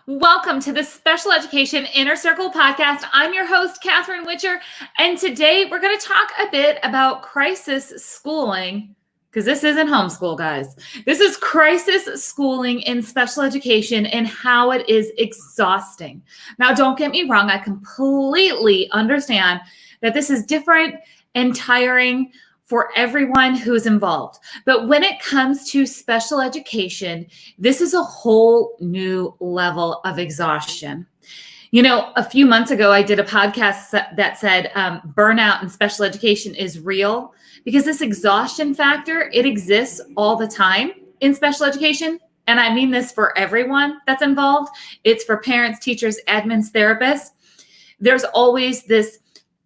Welcome to the Special Education Inner Circle podcast. I'm your host, Catherine Witcher, and today we're going to talk a bit about crisis schooling, because this isn't homeschool, guys. This is crisis schooling in special education and how it is exhausting. Now, don't get me wrong. I completely understand that this is different and tiring for everyone who's involved. But when it comes to special education, this is a whole new level of exhaustion. You know, a few months ago, I did a podcast that said burnout in special education is real because this exhaustion factor, it exists all the time in special education. And I mean this for everyone that's involved. It's for parents, teachers, admins, therapists. There's always this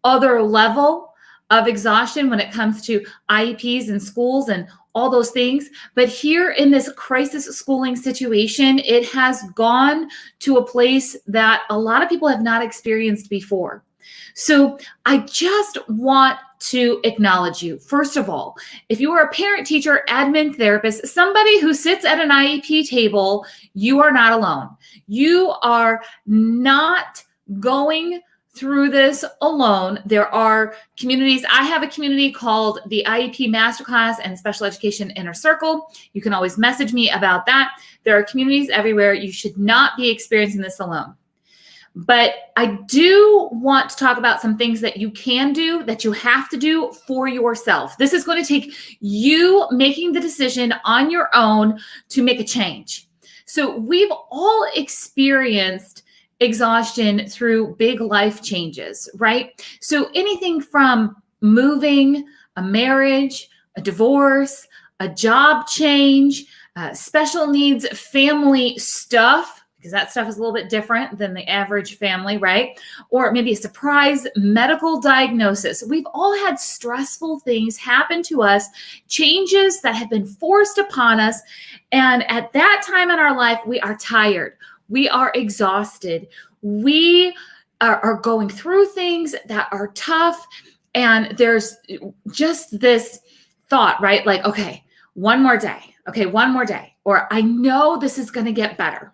other level of exhaustion when it comes to IEPs and schools and all those things. But here in this crisis schooling situation, it has gone to a place that a lot of people have not experienced before. So I just want to acknowledge you. First of all, if you are a parent, teacher, admin, therapist, somebody who sits at an IEP table, you are not alone. You are not going through this alone. There are communities. I have a community called the IEP Masterclass and Special Education Inner Circle. You can always message me about that. There are communities everywhere. You should not be experiencing this alone. But I do want to talk about some things that you can do, that you have to do for yourself. This is going to take you making the decision on your own to make a change. So we've all experienced exhaustion through big life changes, right? So anything from moving, a marriage, a divorce, a job change, special needs family stuff, because that stuff is a little bit different than the average family, right? Or maybe a surprise medical diagnosis. We've all had stressful things happen to us, changes that have been forced upon us. And at that time in our life, we are tired. We are exhausted. We are going through things that are tough. And there's just this thought, right? Like, okay, one more day. Okay, one more day. Or I know this is going to get better.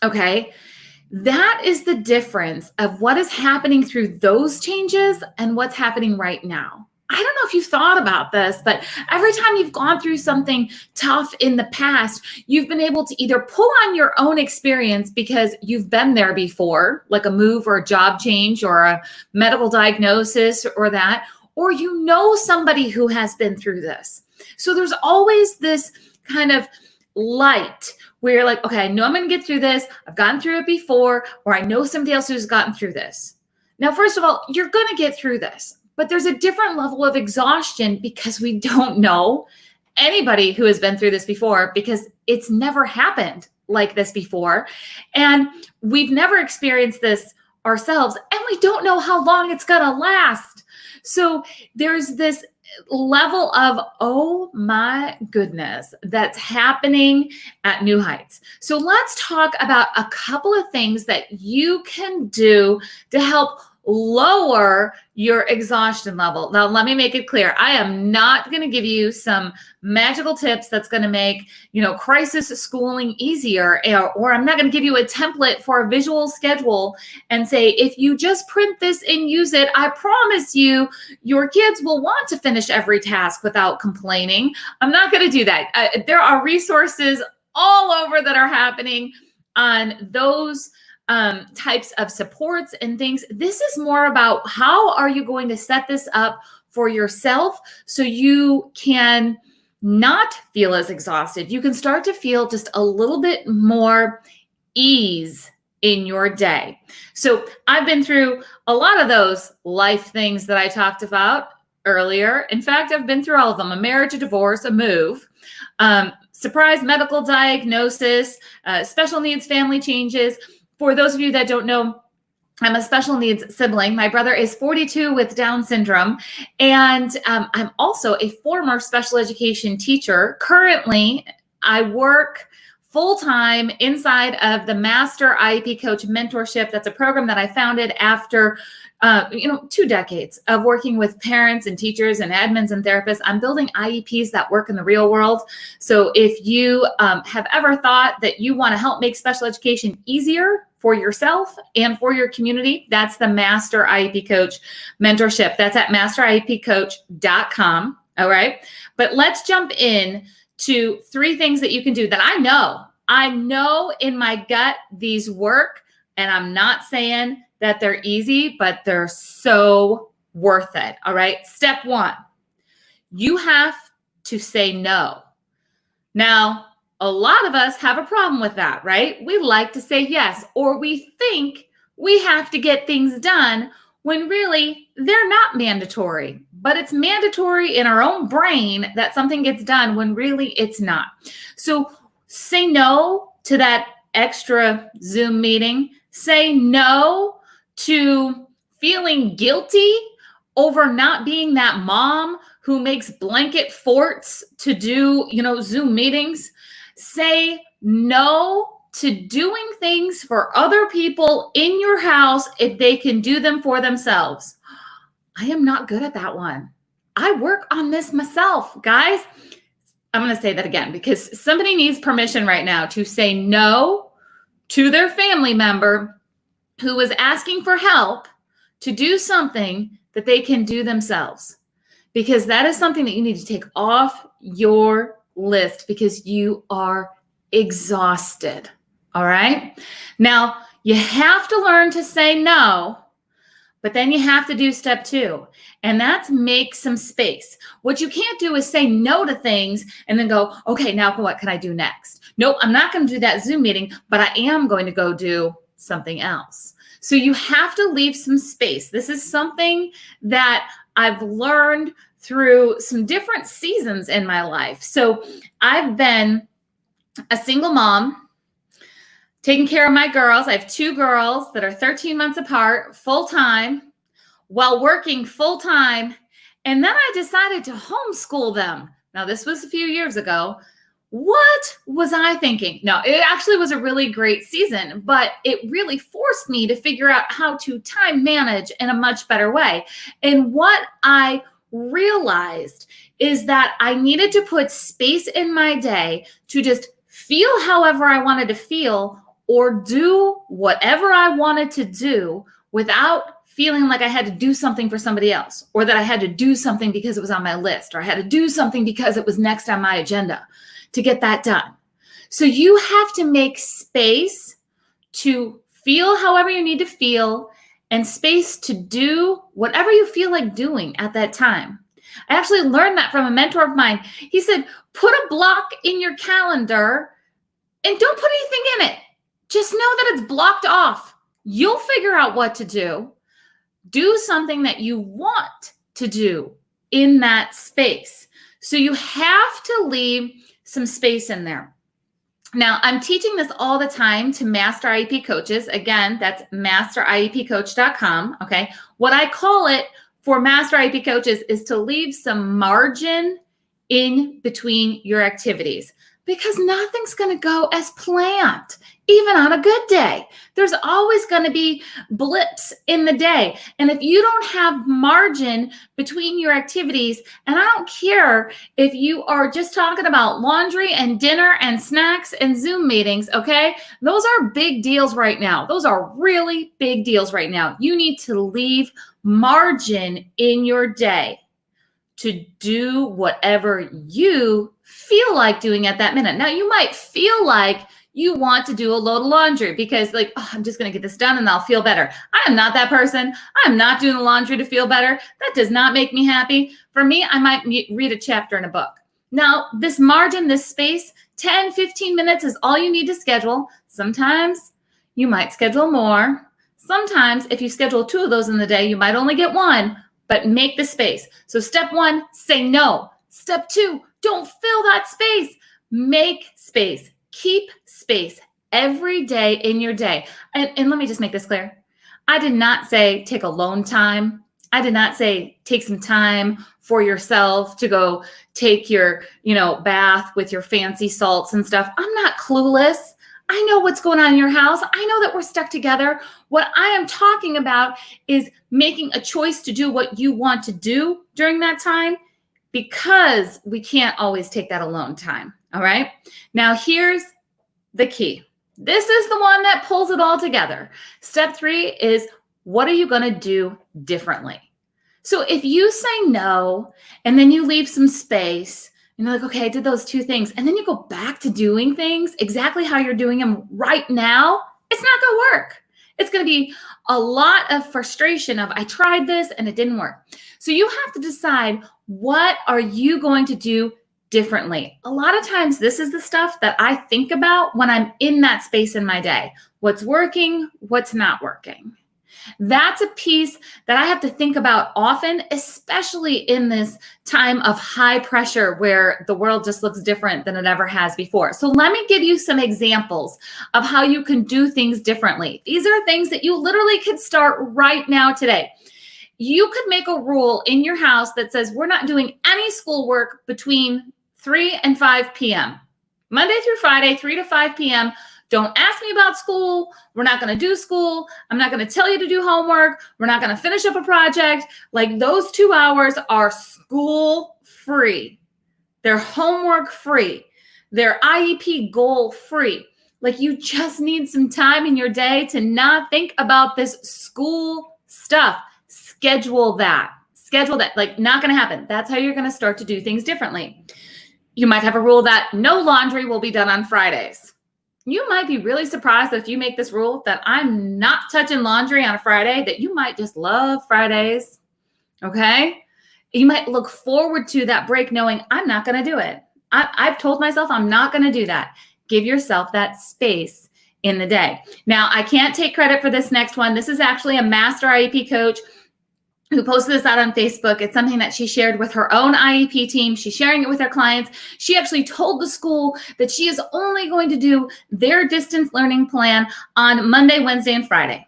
Okay. That is the difference of what is happening through those changes and what's happening right now. I don't know if you've thought about this, but every time you've gone through something tough in the past, you've been able to either pull on your own experience because you've been there before, like a move or a job change or a medical diagnosis or that, or you know somebody who has been through this. So there's always this kind of light where you're like, okay, I know I'm going to get through this. I've gotten through it before, or I know somebody else who's gotten through this. Now, first of all, you're going to get through this. But there's a different level of exhaustion because we don't know anybody who has been through this before because it's never happened like this before. And we've never experienced this ourselves, and we don't know how long it's going to last. So there's this level of, oh my goodness, that's happening at New Heights. So let's talk about a couple of things that you can do to help lower your exhaustion level. Now, let me make it clear. I am not going to give you some magical tips that's going to make, crisis schooling easier, or I'm not going to give you a template for a visual schedule and say, if you just print this and use it, I promise you, your kids will want to finish every task without complaining. I'm not going to do that. There are resources all over that are happening on those types of supports and things. This is more about how are you going to set this up for yourself so you can not feel as exhausted. You can start to feel just a little bit more ease in your day. So I've been through a lot of those life things that I talked about earlier. In fact, I've been through all of them: a marriage, a divorce, a move, surprise medical diagnosis, special needs family changes. For those of you that don't know, I'm a special needs sibling. My brother is 42 with Down syndrome, and I'm also a former special education teacher. Currently, I work full-time inside of the Master IEP Coach Mentorship. That's a program that I founded after 2 decades of working with parents and teachers and admins and therapists. I'm building IEPs that work in the real world. So if you have ever thought that you want to help make special education easier for yourself and for your community, that's the Master IEP Coach Mentorship. That's at masteriepcoach.com. All right. But let's jump in to 3 things that you can do that I know in my gut these work, and I'm not saying that they're easy, but they're so worth it. All right. Step 1, you have to say no. Now, a lot of us have a problem with that, right? We like to say yes, or we think we have to get things done when really they're not mandatory, but it's mandatory in our own brain that something gets done when really it's not. So say no to that extra Zoom meeting. Say no to feeling guilty over not being that mom who makes blanket forts to do, Zoom meetings. Say no to doing things for other people in your house if they can do them for themselves. I am not good at that one. I work on this myself, guys. I'm going to say that again because somebody needs permission right now to say no to their family member who is asking for help to do something that they can do themselves, because that is something that you need to take off your list because you are exhausted. All right. Now, you have to learn to say no, but then you have to do step 2, and that's make some space. What you can't do is say no to things and then go, okay, now what can I do next? Nope, I'm not going to do that Zoom meeting, but I am going to go do something else. So you have to leave some space. This is something that I've learned through some different seasons in my life. So I've been a single mom, taking care of my girls. I have 2 girls that are 13 months apart, full-time, while working full-time. And then I decided to homeschool them. Now, this was a few years ago. What was I thinking? No, it actually was a really great season, but it really forced me to figure out how to time manage in a much better way. And what I realized is that I needed to put space in my day to just feel however I wanted to feel or do whatever I wanted to do without feeling like I had to do something for somebody else, or that I had to do something because it was on my list, or I had to do something because it was next on my agenda to get that done. So you have to make space to feel however you need to feel and space to do whatever you feel like doing at that time. I actually learned that from a mentor of mine. He said, put a block in your calendar and don't put anything in it. Just know that it's blocked off. You'll figure out what to do. Do something that you want to do in that space. So you have to leave some space in there. Now, I'm teaching this all the time to Master IEP coaches. Again, that's masteriepcoach.com. Okay. What I call it for Master IEP coaches is to leave some margin in between your activities, because nothing's going to go as planned, even on a good day. There's always going to be blips in the day. And if you don't have margin between your activities, and I don't care if you are just talking about laundry and dinner and snacks and Zoom meetings, okay? Those are big deals right now. Those are really big deals right now. You need to leave margin in your day to do whatever you feel like doing at that minute. Now, you might feel like you want to do a load of laundry because I'm just going to get this done and I'll feel better. I am not that person. I am not doing the laundry to feel better. That does not make me happy. For me, I might read a chapter in a book. Now, this margin, this space, 10, 15 minutes is all you need to schedule. Sometimes you might schedule more. Sometimes if you schedule 2 of those in the day, you might only get 1, but make the space. So step 1, say no. Step 2, don't fill that space. Make space. Keep space every day in your day. And let me just make this clear. I did not say take alone time. I did not say take some time for yourself to go take your, bath with your fancy salts and stuff. I'm not clueless. I know what's going on in your house. I know that we're stuck together. What I am talking about is making a choice to do what you want to do during that time, because we can't always take that alone time. All right. Now, here's the key. This is the one that pulls it all together. Step 3 is, what are you going to do differently? So if you say no, and then you leave some space, and you're like, okay, I did those 2 things, and then you go back to doing things exactly how you're doing them right now, it's not going to work. It's going to be a lot of frustration of, I tried this and it didn't work. So you have to decide, what are you going to do differently? A lot of times, this is the stuff that I think about when I'm in that space in my day. What's working, what's not working. That's a piece that I have to think about often, especially in this time of high pressure where the world just looks different than it ever has before. So let me give you some examples of how you can do things differently. These are things that you literally could start right now today. You could make a rule in your house that says, we're not doing any schoolwork between 3 and 5 p.m. Monday through Friday, 3 to 5 p.m. Don't ask me about school. We're not going to do school. I'm not going to tell you to do homework. We're not going to finish up a project. Like, those 2 hours are school free. They're homework free. They're IEP goal free. Like, you just need some time in your day to not think about this school stuff. Schedule that. Like, not going to happen. That's how you're going to start to do things differently. You might have a rule that no laundry will be done on Fridays. You might be really surprised that if you make this rule that I'm not touching laundry on a Friday, that you might just love Fridays. Okay? You might look forward to that break knowing, I'm not going to do it. I've told myself I'm not going to do that. Give yourself that space in the day. Now, I can't take credit for this next one. This is actually a master IEP coach who posted this out on Facebook. It's something that she shared with her own IEP team. She's sharing it with her clients. She actually told the school that she is only going to do their distance learning plan on Monday, Wednesday, and Friday.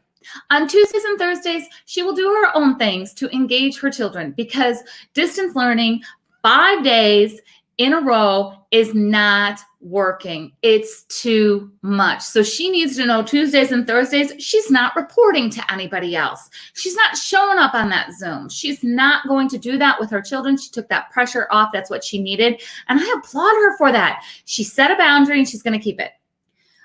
On Tuesdays and Thursdays, she will do her own things to engage her children, because distance learning 5 days in a row is not working. It's too much. So she needs to know Tuesdays and Thursdays, she's not reporting to anybody else. She's not showing up on that Zoom. She's not going to do that with her children. She took that pressure off. That's what she needed. And I applaud her for that. She set a boundary and she's going to keep it.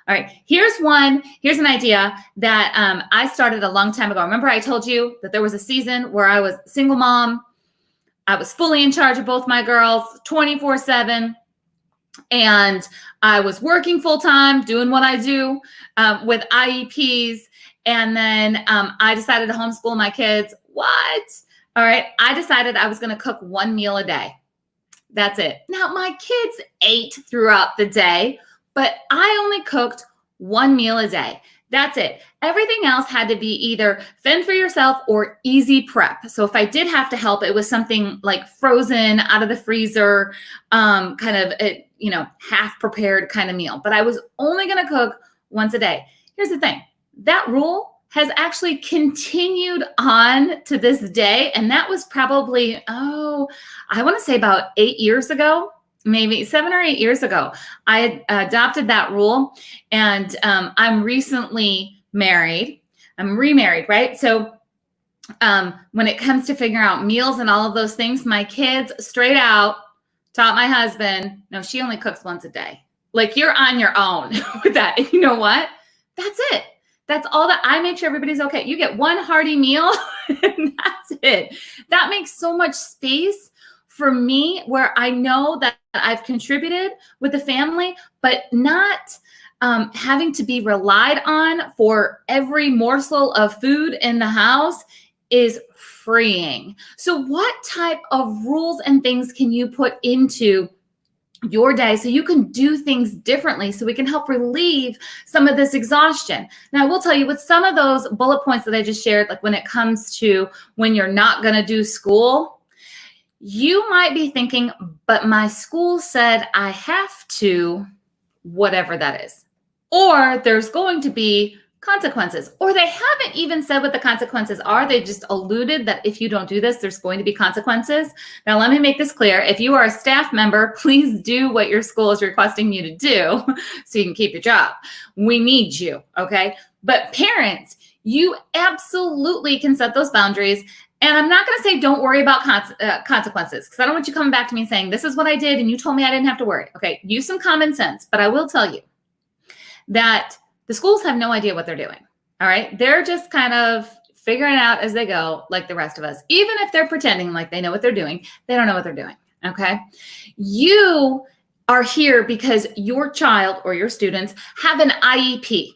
All right, here's an idea that I started a long time ago. Remember I told you that there was a season where I was single mom. I was fully in charge of both my girls 24/7. And I was working full time, doing what I do with IEPs. And then I decided to homeschool my kids. What? All right. I decided I was going to cook 1 meal a day. That's it. Now, my kids ate throughout the day, but I only cooked 1 meal a day. That's it. Everything else had to be either fend for yourself or easy prep. So if I did have to help, it was something like frozen out of the freezer, kind of a, half prepared kind of meal. But I was only going to cook once a day. Here's the thing. That rule has actually continued on to this day. And that was probably, I want to say about 8 years ago. Maybe 7 or 8 years ago, I adopted that rule, and I'm recently married. I'm remarried, right? So when it comes to figuring out meals and all of those things, my kids straight out taught my husband, no, she only cooks once a day. Like, you're on your own with that. And you know what? That's it. That's all that I make sure everybody's okay. You get one hearty meal and that's it. That makes so much space for me, where I know that I've contributed with the family, but not having to be relied on for every morsel of food in the house is freeing. So what type of rules and things can you put into your day so you can do things differently, so we can help relieve some of this exhaustion? Now, I will tell you, with some of those bullet points that I just shared, like when it comes to when you're not going to do school, you might be thinking, but my school said I have to, whatever that is. Or there's going to be consequences. Or they haven't even said what the consequences are. They've just alluded that if you don't do this, there's going to be consequences. Now, let me make this clear. If you are a staff member, please do what your school is requesting you to do so you can keep your job. We need you, okay? But parents, you absolutely can set those boundaries. And I'm not going to say don't worry about consequences, because I don't want you coming back to me saying, this is what I did and you told me I didn't have to worry. Okay, use some common sense. But I will tell you that the schools have no idea what they're doing. All right. They're just kind of figuring it out as they go, like the rest of us. Even if they're pretending like they know what they're doing, they don't know what they're doing. Okay. You are here because your child or your students have an IEP.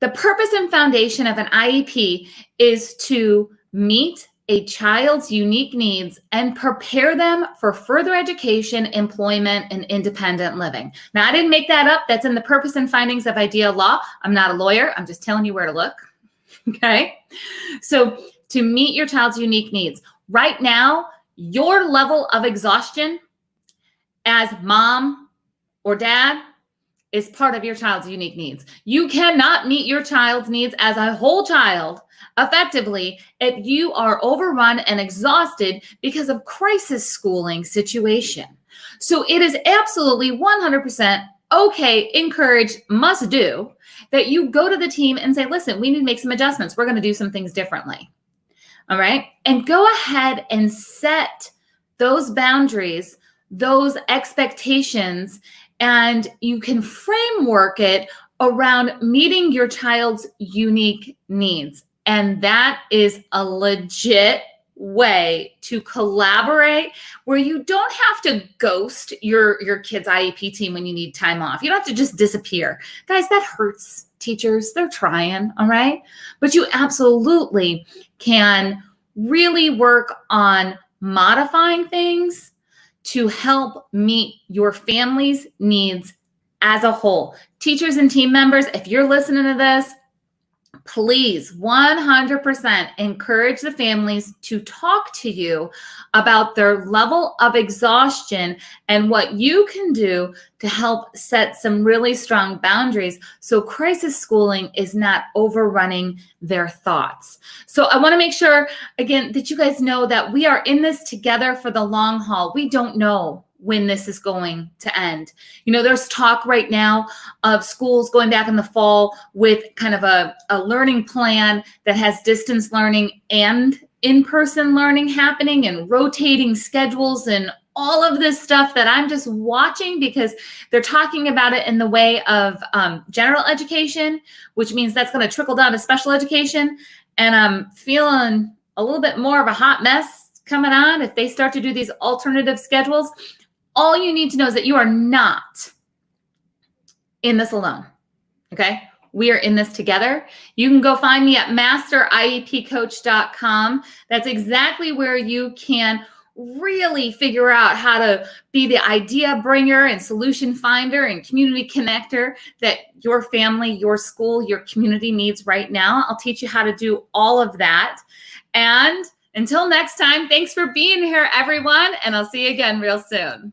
The purpose and foundation of an IEP is to meet a child's unique needs and prepare them for further education, employment, and independent living. Now, I didn't make that up. That's in the purpose and findings of IDEA law. I'm not a lawyer. I'm just telling you where to look. Okay. So to meet your child's unique needs. Right now, your level of exhaustion as mom or dad is part of your child's unique needs. You cannot meet your child's needs as a whole child effectively if you are overrun and exhausted because of crisis schooling situation. So it is absolutely 100% okay, encouraged, must do that you go to the team and say, listen, we need to make some adjustments. We're going to do some things differently. All right. And go ahead and set those boundaries, those expectations, and you can framework it around meeting your child's unique needs. And that is a legit way to collaborate where you don't have to ghost your kid's IEP team when you need time off. You don't have to just disappear. Guys, that hurts teachers. They're trying, all right? But you absolutely can really work on modifying things to help meet your family's needs as a whole. Teachers and team members, if you're listening to this, please 100% encourage the families to talk to you about their level of exhaustion and what you can do to help set some really strong boundaries so crisis schooling is not overrunning their thoughts. So I want to make sure, again, that you guys know that we are in this together for the long haul. We don't know when this is going to end. You know, there's talk right now of schools going back in the fall with kind of a learning plan that has distance learning and in-person learning happening and rotating schedules and all of this stuff that I'm just watching because they're talking about it in the way of general education, which means that's going to trickle down to special education. And I'm feeling a little bit more of a hot mess coming on if they start to do these alternative schedules. All you need to know is that you are not in this alone, okay? We are in this together. You can go find me at masteriepcoach.com. That's exactly where you can really figure out how to be the idea bringer and solution finder and community connector that your family, your school, your community needs right now. I'll teach you how to do all of that. And until next time, thanks for being here, everyone, and I'll see you again real soon.